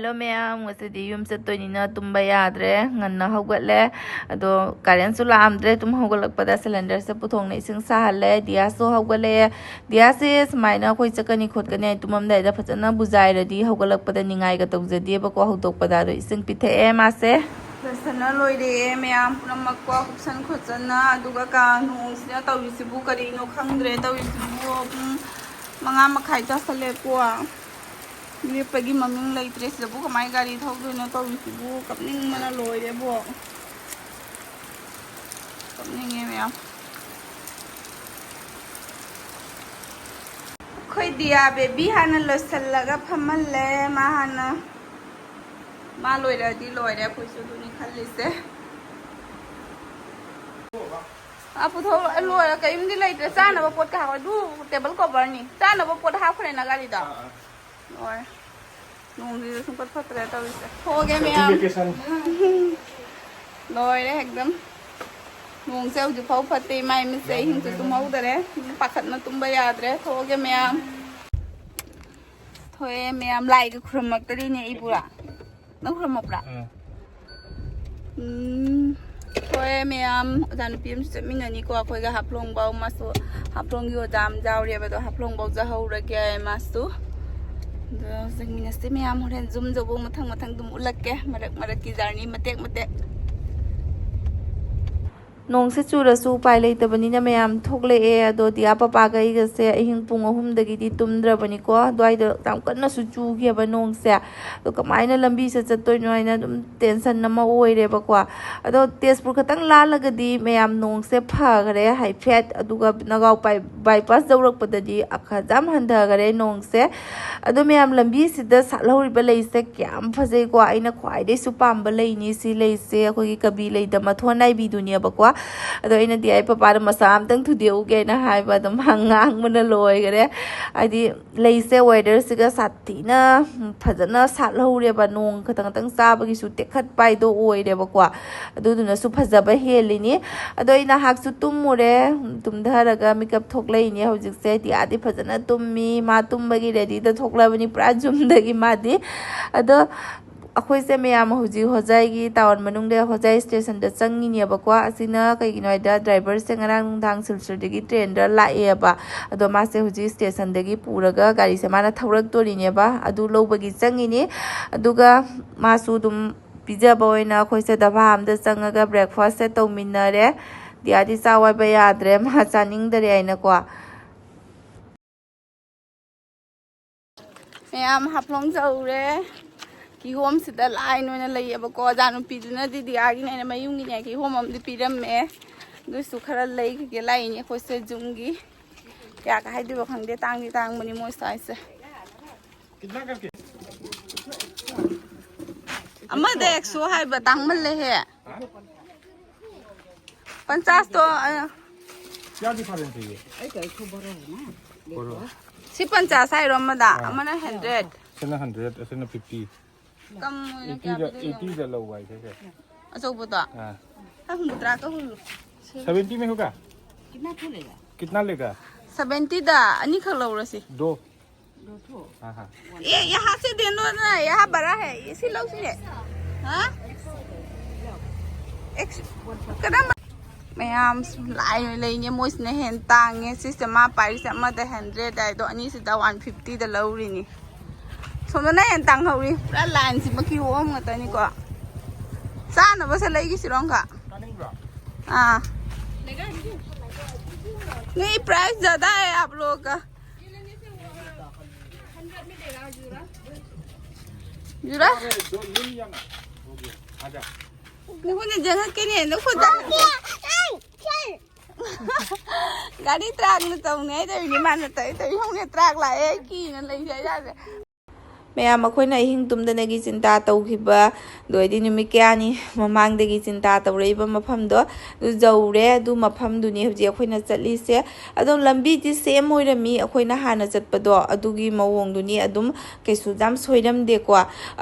Hello ma'am, ngasi yum settoinina tumba yadre nganna hawgatle ado Karen su laamdre tum hawgalakpada cylinder se puthongna ising sahalle dia so hawgale dia se smaina khoi chakani khotkani tumamdai da phajana bujairadi hawgalakpada ningai ga tawjadi ba ko hawdokpada do ising pithe e ma se sana loire ma'am punamak ko kupsan khojana aduga ka nu sina tawisibu kari no khangdre tawisibu manga makhai ta sale ko ये पगी mummy लाई त्रेस जबू कमाई गाड़ी थोक दो ना तो वो कपनिंग मना लोय दे वो कपनिंग है मैं कोई दिया बेबी हाना लसल लगा फमल ले माँ हाना माँ लोय दे कोई सुधु निकल ले आप तो लोय कहीं नहीं लाई त्रेस आना वो पोट का हवा दू टेबल कवर नहीं आना वो पोट हाफ करे ना गाड़ी दा और नोंगी तो सुपर फतरे तो इसे हो गया मैं लोय रे एकदम नोंग से उज फाउ फते माय में से हिंग से तुम हाउ दरे पाखत ना तुम बयाद रे हो गया मैं थोए मैं लाइक खुरमक तरी ने इपुरा न खुरमकरा थोए मैं जान पीएम से मिननी को कोई का हापलोंग बाउ मासु हापलोंग यो जाम जाव रे बे तो हापलोंग बाउ जा हाउ रे के मासु जोंनि से मैम हरेन जुम जबो मथां मथां दुम उलक्के मरक की जर्नी मतेक नोंग से चुरसु उपाय लेतबनिना मैम थोकलेए अदो दिया पापा गईगसे अहिंग पुंग अहुमदगी तुमद्रबनिको द्वाइद ताम कन्नसु चुगेबा नोंग से तो कमाइना लंबी से चतोइनो आइना दुम टेंशन नमा ओइरेबको अदो तेजपुर खतंग लालगदी मैम नोंग से फगरे हाइफेट अदुगा नगाव बाईपास जौरकपददी अखजाम हंधगरे नोंग से अदो मैम लंबी सिदा सालहौरिबा लेइसे क्याम फजेको आइना ख्वाइदे सु पाम्बा लेइनी सि लेइसे अखोगी कबी लेइदा मथोन नाइबिदुनियाबको अदो इन दिया पापा मसा थुदेगे हंगांगना लोगरे हदी लेसे वेदर से साथीना फजना सालहौरेब नोंग खतंग चाबगीसु तेखत्पाइदो ओइरेबको अदुदुनसु फजबा हेलिनी अदो इन हाकसु तुमुरे तुमधरगा मेकअप थोकलेनी हौजिकसे दियादी फजना तुम्मी मा तुम्बगी रेडी थोकलाबनी पुरा जुमदगी मादी अदो अखोई से मैम हूजी होजाई टाउन मनुंग होजाई स्टेशन चंगीनेबको कईगिनो ड्राइवर से ngaraang सिलचरदगी ट्रेन लाएबा अदो मासे हूजी स्टेशन दगी पूरगा गाड़ी से माना थौरक्तोरिनेबा अदु लौबगी चंगीनी अदुगा मासु दुम पिजाबा ओइना अखोई से दबा आमदा चंगगा ब्रेकफास्ट से तौमिनरे दियादी चावाइबा याद्रे मा चानिंगदरे आइनाको मैम हाफलोंग जौरे की होम सिदा लाइन ओइना लैयबको जानु पिदुना दीदी आगी ने मयुंगी ने की होम अमदि पिरमे दुसु खरा लै के लाइने खोसे जुंगी क्या का हाइदिबो खंगदे तांगनि तांगमनि मोय साइसे कितना करके अमा दे 100 हाइबा तांगमल ले हे 50 तो क्या डिफरेंस है ये आई का को बरो ना सी 50 हाइरो अमदा अमना 100 सेना 100 सेना 50 कम 80 दा लो वाई से अचौबो हां हुद्रा का हुल 70 में होगा कितना लेगा 70 दा अनि खल लौरसी दो थो हां हां ये यहां से देनो ना यहां बड़ा है इसी लो से हां एक कदम मैम लाइन लेने मोइसने हेन तांगे सिस्टम मा पाइस अमा द 100 दाइ दो अनि से दा 150 दा लौरिनी सोना ना हेन तांग हौरी पूरा लाइन से मकी होम गतनी को साना बसे लैगी सिरोंगा हाँ नहीं प्राइस ज्यादा है आप लोग का जुरा नहीं जगह के नहीं है खुद गाड़ी ट्रक न तो नहीं तो नहीं मानता है तो हमने ट्रक लाए की न ले जाए मैम अखोइना अहिंग तुमदनगी चिंता तौखिबा दोइदि नुमि क्यानी ममांगदगी चिंता तौरैबा मफमदो जौरे अदु मफमदुनि हजि अखोइना चलिसे अदुम लंबी the same होइरमी अखोइना Hana चटपदो अदुगी मवोंगदुनि अदुम कैसु jam सोइरमदेको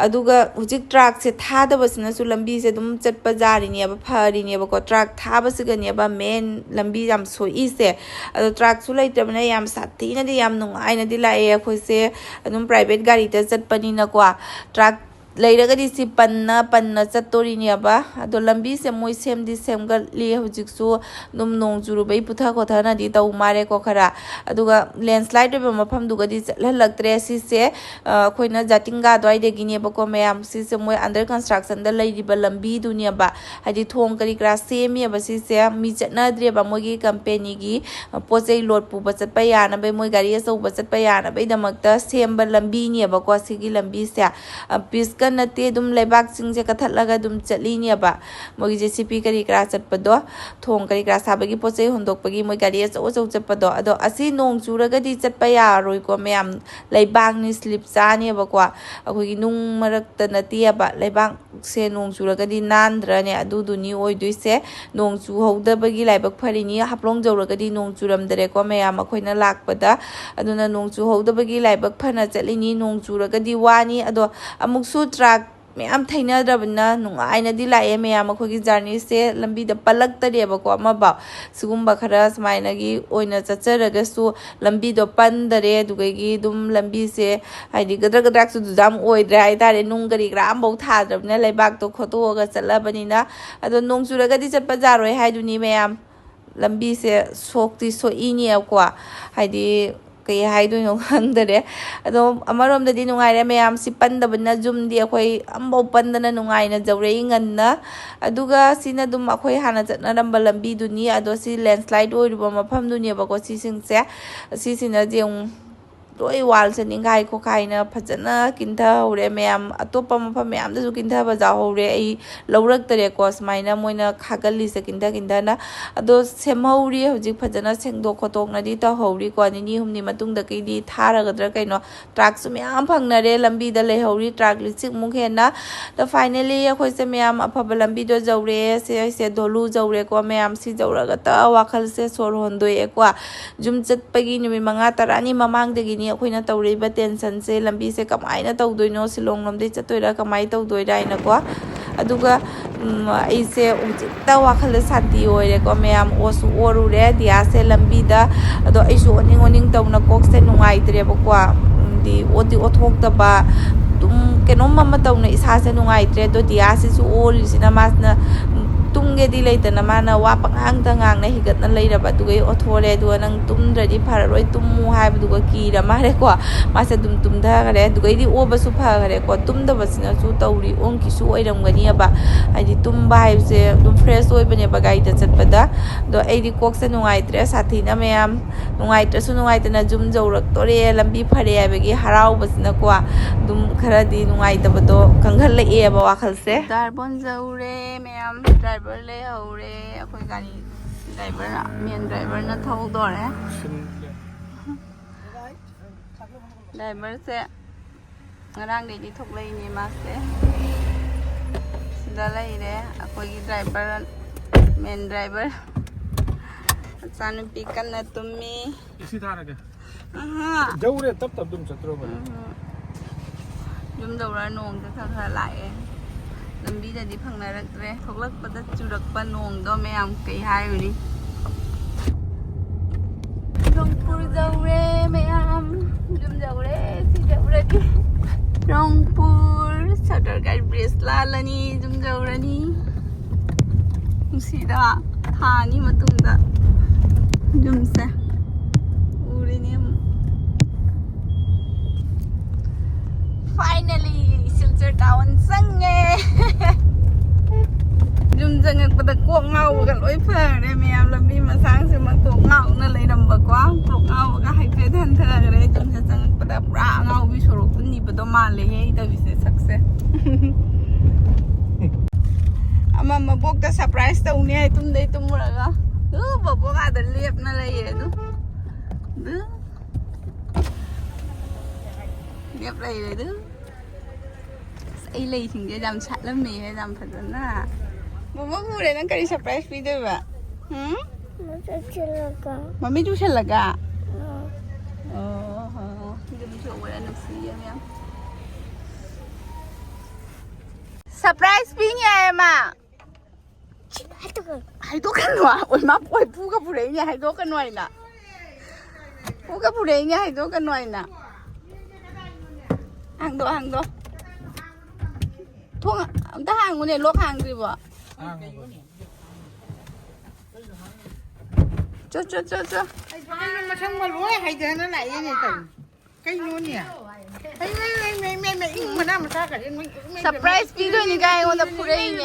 अदुगा हुजिक truck से थादबसनसु लंबी से दुम चटपा जारिनेबा फरिनेबको ट्रक थाबसगनेबा मेन लंबी जाम सोइसे अदु ट्रक सु लैतबना याम साथीनादि याम नुंगाइनादि लाए अखोइसे अदुम प्राइवेट गाड़ी ता चटपनिना को ट्रक ꯂꯩꯔꯒꯗꯤ ꯁꯤ ꯄꯟꯅ ꯆꯠꯇꯣꯔꯤꯅꯦꯕ ꯑꯗꯣ ꯂꯝꯕꯤꯁꯦ ꯃꯣꯏ ꯁꯦꯝꯗꯤ ꯁꯦꯝꯒꯠꯂꯤ ꯍꯧꯖꯤꯛꯁꯨ ꯑꯗꯨꯝ ꯅꯣꯡ ꯆꯨꯔꯨꯕꯩ ꯄꯨꯊ ꯈꯣꯠꯊꯅꯗꯤ ꯇꯧ ꯃꯥꯜꯂꯦꯀꯣ ꯈꯔ ꯑꯗꯨꯒ ꯂꯦꯟꯁ꯭ꯂꯥꯏꯠ ꯑꯣꯏꯕ ꯃꯐꯝꯗꯨꯒꯗꯤ ꯆꯠꯍꯜꯂꯛꯇ꯭ꯔꯦ ꯁꯤꯁꯦ ꯑꯩꯈꯣꯏꯅ ꯖꯥꯇꯤꯡꯒꯥ ꯑꯗꯨꯋꯥꯏꯗꯒꯤꯅꯦꯕꯀꯣ ꯃꯌꯥꯝ ꯁꯤꯁꯦ ꯃꯣꯏ ꯑꯟꯗꯔ ꯀꯟꯁꯇ꯭ꯔꯛꯁꯟꯗ ꯂꯩꯔꯤꯕ ꯂꯝꯕꯤꯗꯨꯅꯦꯕ ꯍꯥꯏꯗꯤ ꯊꯣꯡ ꯀꯔꯤ ꯀꯔꯥ ꯁꯦꯝꯃꯦꯕ ꯁꯤꯁꯦ ꯃꯤ ꯆꯠꯅꯗ꯭ꯔꯦꯕ ꯃꯣꯏꯒꯤ ꯀꯝꯄꯦꯅꯤꯒꯤ ꯄꯣꯠꯆꯩ ꯂꯣꯠ ꯄꯨꯕ ꯆꯠꯄ ꯌꯥꯅꯕꯩ ꯃꯣꯏ ꯒꯥꯔꯤ ꯑꯆꯧꯕ ꯆꯠꯄ ꯌꯥꯅꯕꯩꯗꯃꯛꯇ ꯁꯦꯝꯕ ꯂꯝꯕꯤꯅꯦꯕꯀꯣ ꯁꯤꯒꯤ ꯂꯝꯕꯤꯁꯦ ꯄꯤꯁꯀ ꯅꯠꯇꯦ ꯑꯗꯨꯝ ꯂꯩꯕꯥꯛꯁꯤꯡꯁꯦ ꯀꯠꯊꯠꯂꯒ ꯑꯗꯨꯝ ꯆꯠꯂꯤꯅꯦꯕ ꯃꯣꯏꯒꯤ JCB ꯀꯔꯤ ꯀꯔꯥ ꯆꯠꯄꯗꯣ ꯊꯣꯡ ꯀꯔꯤ ꯀꯔꯥ ꯁꯥꯕꯒꯤ ꯄꯣꯠꯆꯩ ꯍꯣꯟꯗꯣꯛꯄꯒꯤ ꯃꯣꯏ ꯒꯥꯔꯤ ꯑꯆꯧ ꯑꯆꯧ ꯆꯠꯄꯗꯣ ꯑꯗꯣ ꯑꯁꯤ ꯅꯣꯡ ꯆꯨꯔꯒꯗꯤ ꯆꯠꯄ ꯌꯥꯔꯔꯣꯏꯀꯣ ꯃꯌꯥꯝ ꯂꯩꯕꯥꯛꯅꯤ ꯁ꯭ꯂꯤꯞ ꯆꯥꯅꯦꯕꯀꯣ ꯑꯩꯈꯣꯏꯒꯤ ꯅꯨꯡ ꯃꯔꯛꯇ ꯅꯠꯇꯦꯕ ꯂꯩꯕꯥꯛꯁꯦ ꯅꯣꯡ ꯆꯨꯔꯒꯗꯤ ꯅꯥꯟꯗ꯭ꯔꯅꯦ ꯑꯗꯨꯗꯨꯅꯤ ꯑꯣꯏꯗꯣꯏꯁꯦ ꯅꯣꯡ ꯆꯨꯍꯧꯗꯕꯒꯤ ꯂꯥꯏꯕꯛ ꯐꯔꯤꯅꯤ ꯍꯥꯞꯂꯣꯡ ꯌꯧꯔꯒꯗꯤ ꯅꯣꯡ ꯆꯨꯔꯝꯗ꯭ꯔꯦꯀꯣ ꯃꯌꯥꯝ ꯑꯩꯈꯣꯏꯅ ꯂꯥꯛꯄꯗ ꯑꯗꯨꯅ ꯅꯣꯡ ꯆꯨꯍꯧꯗꯕꯒꯤ ꯂꯥꯏꯕꯛ ꯐꯅ ꯆꯠꯂꯤꯅꯤ ꯅꯣꯡ ꯆꯨꯔꯒꯗꯤ ꯋꯥꯅꯤ ꯑꯗꯣ ꯑꯃꯨꯛꯁꯨ ꯇ꯭ꯔꯥꯛ ꯃꯌꯥꯝ ꯊꯩꯅꯗ꯭ꯔꯕꯅꯤꯅ ꯅꯨꯡꯉꯥꯏꯅꯗꯤ ꯂꯥꯛꯑꯦ ꯃꯌꯥꯝ ꯑꯩꯈꯣꯏꯒꯤ ꯖꯔꯅꯤꯁꯦ ꯂꯝꯕꯤꯗ ꯄꯜꯂꯛꯇꯔꯦꯕꯀꯣ ꯑꯃꯐꯥꯎ ꯁꯤꯒꯨꯝꯕ ꯈꯔ ꯁꯨꯃꯥꯏꯅꯒꯤ ꯑꯣꯏꯅ ꯆꯠꯆꯔꯒꯁꯨ ꯂꯝꯕꯤꯗꯣ ꯄꯟꯗꯔꯦ ꯑꯗꯨꯗꯒꯤ ꯑꯗꯨꯝ ꯂꯝꯕꯤꯁꯦ ꯍꯥꯏꯗꯤ ꯒꯗ꯭ꯔꯛꯁꯨ ꯌꯥꯝ ꯑꯣꯏꯗ꯭ꯔꯦ ꯍꯥꯏꯇꯥꯔꯦ ꯅꯨꯡ ꯀꯔꯤ ꯀꯔꯥ ꯑꯃꯐꯥꯎ ꯊꯥꯗ꯭ꯔꯕꯅꯤꯅ ꯂꯩꯕꯥꯛꯇꯣ ꯈꯣꯠꯇꯣꯛꯑꯒ ꯆꯠꯂꯕꯅꯤꯅ ꯑꯗꯣ ꯅꯣꯡ ꯆꯨꯔꯒꯗꯤ ꯆꯠꯄ ꯌꯥꯔꯣꯏ ꯍꯥꯏꯗꯨꯅꯤ ꯃꯌꯥꯝ ꯂꯝꯕꯤꯁꯦ ꯁꯣꯛꯇꯤ ꯁꯣꯛꯏꯅꯦꯕꯀꯣ ꯍꯥꯏꯗꯤ ꯀꯩ ꯍꯥꯏꯗꯣꯏꯅꯣ ꯈꯪꯗꯔꯦ ꯑꯗꯣ ꯑꯃꯔꯣꯝꯗꯗꯤ ꯅꯨꯡꯉꯥꯏꯔꯦ ꯃꯌꯥꯝꯁꯤ ꯄꯟꯗꯕꯅꯤꯅ ꯖꯨꯝꯗꯤ ꯑꯩꯈꯣꯏ ꯑꯃꯐꯥꯎ ꯄꯟꯗꯅ ꯅꯨꯡꯉꯥꯏꯅ ꯖꯧꯔꯛꯏ ꯉꯟꯅ ꯑꯗꯨꯒ ꯁꯤꯅ ꯑꯗꯨꯝ ꯑꯩꯈꯣꯏ ꯍꯥꯟꯅ ꯆꯠꯅꯔꯝꯕ ꯂꯝꯕꯤꯗꯨꯅꯤ ꯑꯗꯣ ꯁꯤ ꯂꯦꯟꯁ꯭ꯂꯥꯏꯠ ꯑꯣꯏꯔꯤꯕ ꯃꯐꯝꯗꯨꯅꯦꯕꯀꯣ ꯁꯤꯁꯤꯡꯁꯦ ꯁꯤꯁꯤꯅꯗꯤ ꯑꯃꯨꯛ ꯂꯣꯏ ꯋꯥꯜꯁꯦ ꯅꯤꯡꯈꯥꯏ ꯈꯣꯠꯈꯥꯏꯅ ꯐꯖꯅ ꯀꯤꯟꯊꯍꯧꯔꯦ ꯃꯌꯥꯝ ꯑꯇꯣꯞꯄ ꯃꯐꯝ ꯃꯌꯥꯝꯗꯁꯨ ꯀꯤꯟꯊꯕ ꯌꯥꯎꯍꯧꯔꯦ ꯑꯩ ꯂꯧꯔꯛꯇꯔꯦꯀꯣ ꯁꯨꯃꯥꯏꯅ ꯃꯣꯏꯅ ꯈꯥꯒꯠꯂꯤꯁꯦ ꯀꯤꯟꯊꯅ ꯑꯗꯣ ꯁꯦꯝꯍꯧꯔꯤ ꯍꯧꯖꯤꯛ ꯐꯖꯅ ꯁꯦꯡꯗꯣꯛ ꯈꯣꯠꯇꯣꯛꯅꯗꯤ ꯇꯧꯍꯧꯔꯤꯀꯣ ꯅꯤꯅꯤ ꯍꯨꯝꯅꯤ ꯃꯇꯨꯡꯗ ꯀꯩꯗꯤ ꯊꯥꯔꯒꯗ꯭ꯔꯥ ꯀꯩꯅꯣ ꯇ꯭ꯔꯥꯛꯁꯨ ꯃꯌꯥꯝ ꯐꯪꯅꯔꯦ ꯂꯝꯕꯤꯗ ꯂꯩꯍꯧꯔꯤ ꯇ꯭ꯔꯥꯛ 1,000ꯃꯨꯛ ꯍꯦꯟꯅ ꯑꯗꯣ ꯐꯥꯏꯅꯦꯜꯂꯤ ꯑꯩꯈꯣꯏꯁꯦ ꯃꯌꯥꯝ ꯑꯐꯕ ꯂꯝꯕꯤꯗꯣ ꯌꯧꯔꯛꯑꯦ ꯁꯤꯁꯦ ꯙꯣꯂꯨ ꯌꯧꯔꯦꯀꯣ ꯃꯌꯥꯝ ꯁꯤ ꯌꯧꯔꯒ ꯋꯥꯈꯜꯁꯦ ꯁꯣꯔ ꯍꯣꯟꯗꯣꯛꯑꯦꯀꯣ ꯌꯨꯝꯆꯠꯄꯒꯤ ꯅꯨꯃꯤꯠ 5-10ꯅꯤ ꯃꯃꯥꯡꯗꯒꯤꯅꯤ ꯑꯩꯈꯣꯏꯅ ꯇꯧꯔꯤꯕ ꯇꯦꯟꯁꯟꯁꯦ ꯂꯝꯕꯤꯁꯦ ꯀꯃꯥꯏꯅ ꯇꯧꯗꯣꯏꯅꯣ ꯁꯤꯂꯣꯡ ꯂꯣꯝꯗꯩ ꯆꯠꯇꯣꯏꯔꯥ ꯀꯃꯥꯏꯅ ꯇꯧꯗꯣꯏꯔꯥ ꯍꯥꯏꯅꯀꯣ ꯑꯗꯨꯒ ꯑꯩꯁꯦ ꯍꯧꯖꯤꯛꯇ ꯋꯥꯈꯜꯗ ꯁꯥꯟꯇꯤ ꯑꯣꯏꯔꯦꯀꯣ ꯃꯌꯥꯝ ꯑꯣꯁꯨ ꯑꯣꯔꯨꯔꯦ ꯗꯤꯌꯥꯁꯦ ꯂꯝꯕꯤꯗ ꯑꯗꯣ ꯑꯩꯁꯨ ꯑꯣꯅꯤꯡ ꯇꯧꯅ ꯀꯣꯛꯁꯦ ꯅꯨꯡꯉꯥꯏꯇ꯭ꯔꯦꯕꯀꯣ ꯑꯣꯗꯤ ꯑꯣꯠꯊꯣꯛꯇꯕ ꯑꯗꯨꯝ ꯀꯩꯅꯣꯝ ꯑꯃ ꯇꯧꯅ ꯏꯁꯥꯁꯦ ꯅꯨꯡꯉꯥꯏꯇ꯭ꯔꯦ ꯑꯗꯣ ꯗꯤꯌꯥꯁꯤꯁꯨ ꯑꯣꯔꯤꯁꯤꯅ ꯃꯥꯁꯤꯅ ꯇꯨꯝꯒꯦꯗꯤ ꯂꯩꯇꯅ ꯃꯥꯅ ꯋꯥ ꯉꯥꯡꯅ ꯍꯤꯒꯠꯅ ꯂꯩꯔꯕ ꯑꯗꯨꯒꯩ ꯑꯣꯊꯣꯔꯦ ꯑꯗꯨꯒ ꯅꯪ ꯇꯨꯝꯗ꯭ꯔꯗꯤ ꯐꯔꯔꯣꯏ ꯇꯨꯝꯃꯨ ꯍꯥꯏꯕꯗꯨꯒ ꯀꯤꯔ ꯃꯥꯜꯂꯦꯀꯣ ꯃꯥꯁꯦ ꯑꯗꯨꯝ ꯇꯨꯝꯊꯈꯔꯦ ꯑꯗꯨꯒꯩꯗꯤ ꯑꯣꯕꯁꯨ ꯐꯈꯔꯦꯀꯣ ꯇꯨꯝꯗꯕꯁꯤꯅꯁꯨ ꯇꯧꯔꯤ ꯑꯣꯟꯀꯤꯁꯨ ꯑꯣꯏꯔꯝꯒꯅꯤꯕ ꯍꯥꯏꯗꯤ ꯇꯨꯝꯕ ꯍꯥꯏꯕꯁꯦ ꯑꯗꯨꯝ ꯐ꯭ꯔꯦꯁ ꯑꯣꯏꯕꯅꯦꯕ ꯒꯥꯔꯤꯗ ꯆꯠꯄꯗ ꯑꯗꯣ ꯑꯩꯗꯤ ꯀꯣꯛꯁꯦ ꯅꯨꯡꯉꯥꯏꯇ꯭ꯔꯦ ꯁꯥꯊꯤꯅ ꯃꯌꯥꯝ ꯅꯨꯡꯉꯥꯏꯇ꯭ꯔꯁꯨ ꯅꯨꯡꯉꯥꯏꯇꯅ ꯌꯨꯝ ꯌꯧꯔꯛꯇꯣꯔꯦ ꯂꯝꯕꯤ ꯐꯔꯦ ꯍꯥꯏꯕꯒꯤ ꯍꯔꯥꯎꯕꯁꯤꯅꯀꯣ ꯑꯗꯨꯝ ꯈꯔꯗꯤ ꯅꯨꯡꯉꯥꯏꯇꯕꯗꯣ ꯀꯪꯍꯜꯂꯛꯑꯦꯕ ꯋꯥꯈꯜꯁꯦ ꯗꯥꯔꯕꯣꯟ ꯌꯧꯔꯦ ꯃꯌꯥꯝ ꯗ꯭ꯔꯥꯏꯚꯔ ꯂꯩꯍꯧꯔꯦ ꯑꯩꯈꯣꯏ ꯒꯥꯔꯤ ꯗ꯭ꯔꯥꯏꯚꯔ ꯃꯦꯟ ꯗ꯭ꯔꯥꯏꯚꯔꯅ ꯊꯧꯗꯣꯔꯦ ꯗ꯭ꯔꯥꯏꯚꯔꯁꯦ ꯉꯔꯥꯡꯗꯩꯗꯤ ꯊꯣꯛꯂꯛꯏꯅꯦ ꯃꯥꯁꯦ ꯁꯤꯗ ꯂꯩꯔꯦ ꯑꯩꯈꯣꯏꯒꯤ ꯗ꯭ꯔꯥꯏꯚꯔ ꯃꯦꯟ ꯗ꯭ꯔꯥꯏꯚꯔ ꯃꯆꯥꯅꯨꯄꯤ ꯀꯟꯅ ꯇꯨꯝꯃꯤ ꯏꯁꯤ ꯊꯥꯔꯒꯦ ꯖꯧꯔꯦ ꯇꯞ ꯑꯗꯨꯝ ꯆꯠꯇ꯭ꯔꯣꯕ ꯌꯨꯝ ꯌꯧꯔ ꯅꯣꯡꯁꯦ ꯈꯔ ꯂꯥꯛꯑꯦ ꯂꯝꯕꯤꯗꯗꯤ ꯐꯪꯅꯔꯛꯇ꯭ꯔꯦ ꯊꯣꯛꯂꯛꯄꯗ ꯆꯨꯔꯛꯄ ꯅꯣꯡꯗꯣ ꯃꯌꯥꯝ ꯀꯩ ꯍꯥꯏꯔꯨꯅꯤ ꯔꯣꯡꯄꯨꯔ ꯌꯧꯔꯦ ꯃꯌꯥꯝ ꯌꯨꯝ ꯌꯧꯔꯦ ꯁꯤ ꯌꯧꯔꯗꯤ ꯔꯣꯡꯄꯨꯔ ꯁꯇꯔꯒꯥꯏ ꯕ꯭ꯔꯤꯖ ꯂꯥꯜꯂꯅꯤ ꯌꯨꯝ ꯌꯧꯔꯅꯤ ꯅꯨꯡꯁꯤꯗ ꯊꯥ 2 ꯃꯇꯨꯡꯗ ꯌꯨꯝꯁꯦ ꯎꯔꯤꯅꯤ ꯐꯥꯏꯅꯦꯜꯂꯤ ꯁꯤꯜꯆꯔ ꯇꯥꯎꯟ ꯆꯪꯉꯦ ꯌꯨꯝ ꯆꯪꯉꯛꯄꯗ ꯀꯣꯛ ꯉꯥꯎꯕꯒ ꯂꯣꯏ ꯐꯈ꯭ꯔꯦ ꯃꯌꯥꯝ ꯂꯝꯕꯤ ꯃꯁꯥꯡꯁꯤꯃ ꯀꯣꯛ ꯉꯥꯎꯅ ꯂꯩꯔꯝꯕꯀꯣ ꯀꯣꯛ ꯉꯥꯎꯕꯒ ꯍꯥꯏꯐꯦꯠ ꯍꯟꯊꯈ꯭ꯔꯦ ꯌꯨꯝꯁꯦ ꯆꯪꯉꯛꯄꯗ ꯄꯨꯔꯥ ꯑꯉꯥꯎꯕꯤ ꯁꯣꯔꯣꯛꯇ ꯅꯤꯕꯗꯣ ꯃꯥꯜꯂꯦꯍꯦ ꯇꯧꯔꯤꯁꯦ ꯁꯛꯁꯦ ꯑꯃ ꯃꯕꯣꯛꯇ ꯁꯔꯄ꯭ꯔꯥꯏꯖ ꯇꯧꯅꯤ ꯍꯥꯏ ꯇꯨꯝꯗꯩ ꯇꯨꯝꯃꯨꯔꯒ ꯕꯕꯣꯛ ꯑꯥꯗ ꯂꯦꯞꯅ ꯂꯩꯌꯦ ꯑꯗꯨ ꯂꯦꯞ ꯂꯩꯔꯦ ꯑꯗꯨ ꯑꯩ ꯂꯩꯁꯤꯡꯁꯦ ꯌꯥꯝ ꯁꯥꯠꯂꯝꯃꯦꯍꯦ ꯌꯥꯝ ꯐꯖꯅ ꯕꯕꯣꯛ ꯎꯔꯦ ꯅꯪ ꯀꯔꯤ ꯁꯔꯄ꯭ꯔꯥꯏꯖ ꯄꯤꯗꯣꯏꯕ ꯃꯃꯤ ꯆꯨꯁꯜꯂꯒ ꯑꯗꯨꯁꯨ ꯑꯣꯏꯔꯦ ꯅꯨꯡꯁꯤꯌꯦ ꯃꯌꯥꯝ ꯁꯔꯄ꯭ꯔꯥꯏꯖ ꯄꯤꯅꯤ ꯍꯥꯏꯃ ꯍꯥꯏꯗꯣꯛꯀꯅꯨ ꯑꯣꯏ ꯄꯨꯒ ꯄꯨꯔꯛꯏꯅꯦ ꯍꯥꯏꯗꯣꯛꯀꯅꯨ ꯍꯥꯏꯅ ꯄꯨꯒ ꯄꯨꯔꯛꯏꯅꯦ ꯍꯥꯏꯗꯣꯛꯀꯅꯨ ꯍꯥꯏꯅ ꯍꯥꯡꯗꯣꯛ thong ta hàng của này lốp hàng gì vậy cho Cái mà xong mà lúa hay giờ nó lại như này từng cái luôn nhỉ mày mà nào mà sao cả surprise pi rồi ni cái ngon da pure ni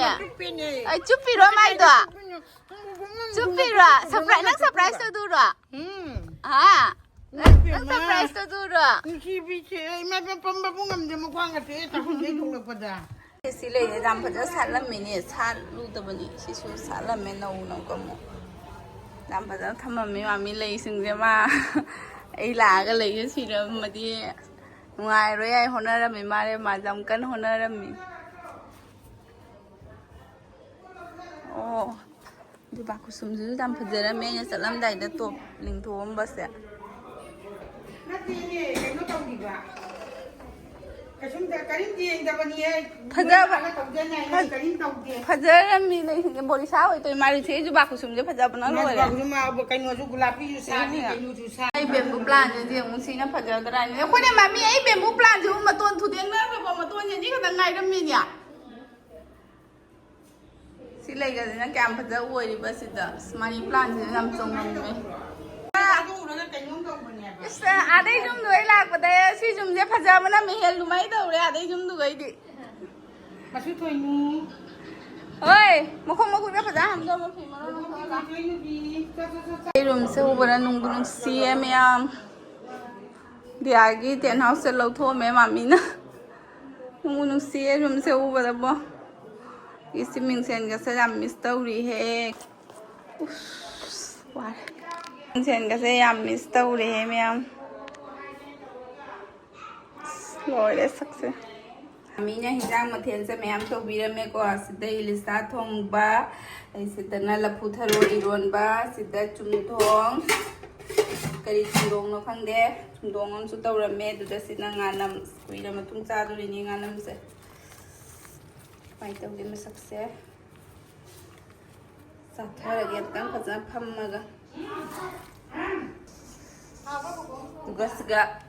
ai chupi rồi mai đó chupi rồi surprise nang surprise to du rồi à nang surprise to du rồi khi bị chơi mày bấm bấm ngầm thì mà quăng cái thế tao không thấy được được đâu si le dam phaja salam mini sa lu da bani si su salam me no no ko mo dam phaja thamam me ma mi le sing je ma ai la ga le si ra ma di ngai rồi ai hona ra mi ma re ma jam kan hona ra mi oh di ba ku sum ju dam phaja ra me nya salam dai da to ling thom ba se nó tiền gì cái nó không gì cả cái chúng ta Karim tiền ta bao nhiêu phaja ba nó tổng tiền này Karim tổng tiền phaja ra mi le sing boli sa oi to ma ri the ju ba ku sum je phaja ba na lo re nhưng mà cái nó chú gulapi chú sa đi cái nó chú sa ai bamboo plant je mu si na phaja da ni ko ne ma mi ai bamboo plant ju ma ton thu deng na ba ma ton ni ka ngai da mi nya si le ga na kam phaja oi ri ba si da money plant je nam chong nam me sa adai jum doi lak ba da si jum je phaja ma na me hel lu mai da re adai jum du gai di mà chú thôi nu oi ma khong ma ku da phaja ham do ma phi ma no la ai room se u ba na nung nung si em yam dia gi ten house se lo tho me ma mi na nung si room se u ba da bo cái sim mình sen cái sẽ làm mystery he wow sen cái sẽ làm mystery he em rồi đấy sắc sẽ mình nhá hijang mà thiên sẽ em cho bia me có đây lista thong ba đây sẽ tên là phụ tharo iron ba sẽ đây chung thong cái chung dong nó khang đe chung dong ông số tàu là me từ đó sẽ là ngàn năm quý là mà tung ra rồi đi ngàn năm sẽ phải tàu đi mà sắc sẽ sắc thôi là cái tăng phải ra phăm mà cái cái sega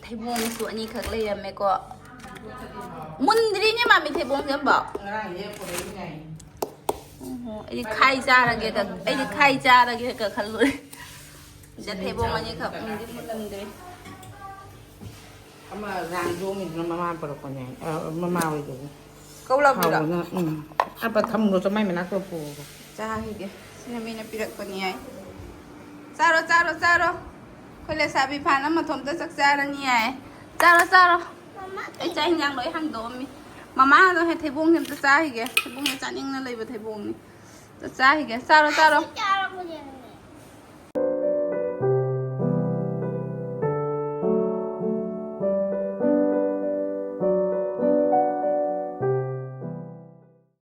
thấy buồn xuống như khác lấy em có muốn đi nhưng mà mình thấy buồn lắm bảo ấy khai ra là cái khai ra là cái khăn luônจะเทบงอันนี้ครับมันจะมุดลงเลย mà rang vô mình nó mà bật còn nhảy mà màu vậy câu lâu rồi à bật thầm rồi cho mày nó có phù cha hay kì xin mình bị đặt còn nhảy sao rồi khơi lại sao bị phản mà thầm tới sắc ra là nhảy sao rồi ấy trái nhang lấy hàng đồ mi mà nó hay thấy bông thêm tới sao hay kì thấy bông nó chán nhưng nó lấy vào thấy bông này tới sao hay kì sao rồi